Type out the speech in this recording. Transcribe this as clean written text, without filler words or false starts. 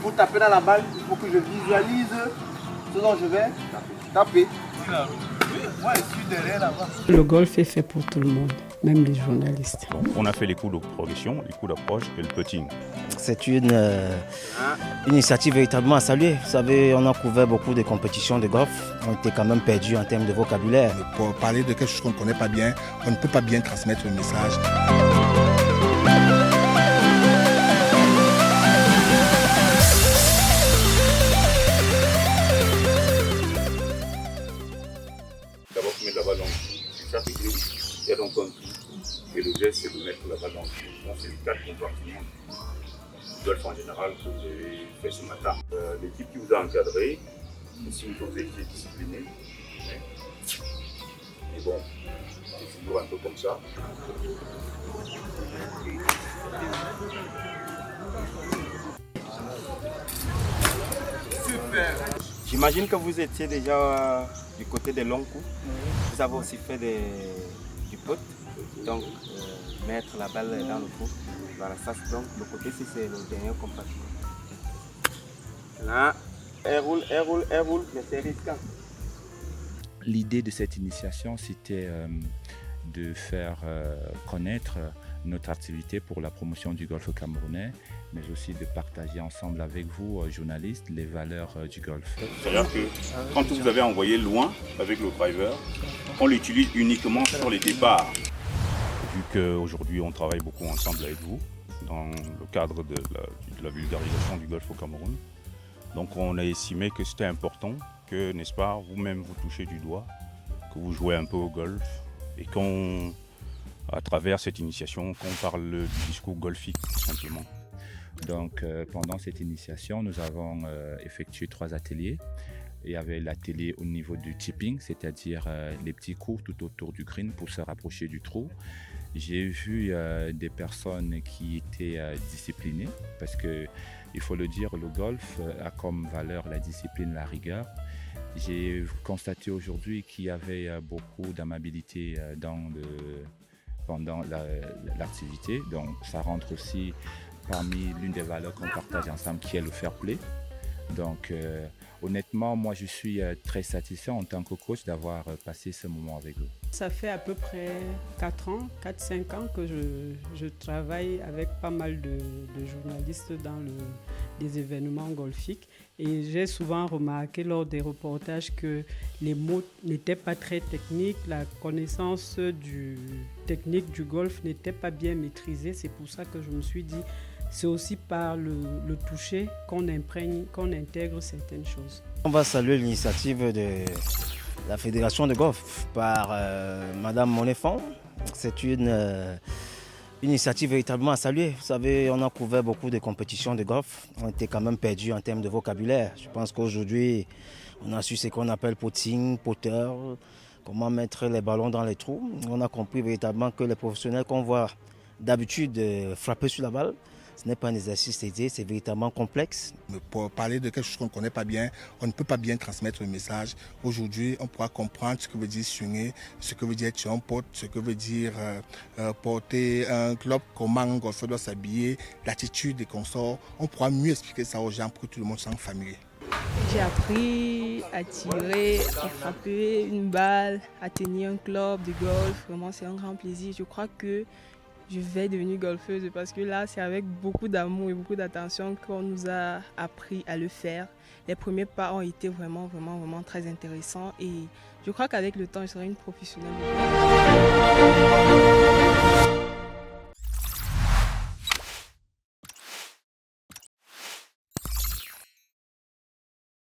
pour taper dans la balle, il faut que je visualise ce dont je vais taper. Moi, je suis derrière là-bas. Le golf est fait pour tout le monde, même les journalistes. On a fait les coups de progression, les coups d'approche et le putting. C'est une initiative véritablement à saluer. Vous savez, on a couvert beaucoup de compétitions de golf. On était quand même perdus en termes de vocabulaire. Pour parler de quelque chose qu'on ne connaît pas bien, on ne peut pas bien transmettre le message. D'abord, tu mets la balle dans chaque grille, il y a donc un trou. Et le geste, c'est de mettre la balle dans le trou. Donc, c'est les 4 compartiments du golf en général que vous avez fait ce matin. L'équipe qui vous a encadré, si vous étiez discipliné, mais bon, c'est toujours un peu comme ça. Super. J'imagine que vous étiez déjà du côté des longs coups. Vous avez aussi fait du putt, donc mettre la balle dans le trou. Voilà, ça c'est donc le côté si c'est le dernier compartiment. Là, elle roule, mais c'est risquant. L'idée de cette initiation, c'était de faire connaître notre activité pour la promotion du golf camerounais, mais aussi de partager ensemble avec vous, journalistes, les valeurs du golf. C'est-à-dire que quand vous avez envoyé loin avec le driver, on l'utilise uniquement sur les départs. Vu qu'aujourd'hui on travaille beaucoup ensemble avec vous, dans le cadre de la vulgarisation du golf au Cameroun, donc on a estimé que c'était important que, n'est-ce pas, vous-même vous touchez du doigt, que vous jouez un peu au golf et qu'on, à travers cette initiation, qu'on parle du discours golfique tout simplement. Donc pendant cette initiation, nous avons effectué 3 ateliers. Il y avait l'atelier au niveau du chipping, c'est-à-dire les petits coups tout autour du green pour se rapprocher du trou. J'ai vu des personnes qui étaient disciplinées parce que, il faut le dire, le golf a comme valeur la discipline, la rigueur. J'ai constaté aujourd'hui qu'il y avait beaucoup d'amabilité pendant l'activité, donc ça rentre aussi parmi l'une des valeurs qu'on partage ensemble qui est le fair play. Donc honnêtement, moi je suis très satisfait en tant que coach d'avoir passé ce moment avec eux. Ça fait à peu près 4 ans, 4-5 ans que je travaille avec pas mal de journalistes dans des événements golfiques. Et j'ai souvent remarqué lors des reportages que les mots n'étaient pas très techniques, la connaissance technique du golf n'était pas bien maîtrisée. C'est pour ça que je me suis dit, c'est aussi par le toucher qu'on intègre certaines choses. On va saluer l'initiative de la Fédération de golf par Madame Monéfond. C'est une initiative véritablement à saluer. Vous savez, on a couvert beaucoup de compétitions de golf. On était quand même perdus en termes de vocabulaire. Je pense qu'aujourd'hui, on a su ce qu'on appelle putting, putter, comment mettre les ballons dans les trous. On a compris véritablement que les professionnels qu'on voit d'habitude frapper sur la balle, ce n'est pas un exercice aisé, c'est véritablement complexe. Pour parler de quelque chose qu'on ne connaît pas bien, on ne peut pas bien transmettre le message. Aujourd'hui, on pourra comprendre ce que veut dire swinger, ce que veut dire être un pote, ce que veut dire porter un club, comment un golfeur doit s'habiller, l'attitude et consorts. On pourra mieux expliquer ça aux gens pour que tout le monde soit familier. J'ai appris à tirer, à frapper une balle, à tenir un club de golf. Vraiment, c'est un grand plaisir. Je crois que je vais devenir golfeuse parce que là, c'est avec beaucoup d'amour et beaucoup d'attention qu'on nous a appris à le faire. Les premiers pas ont été vraiment très intéressants et je crois qu'avec le temps, je serai une professionnelle.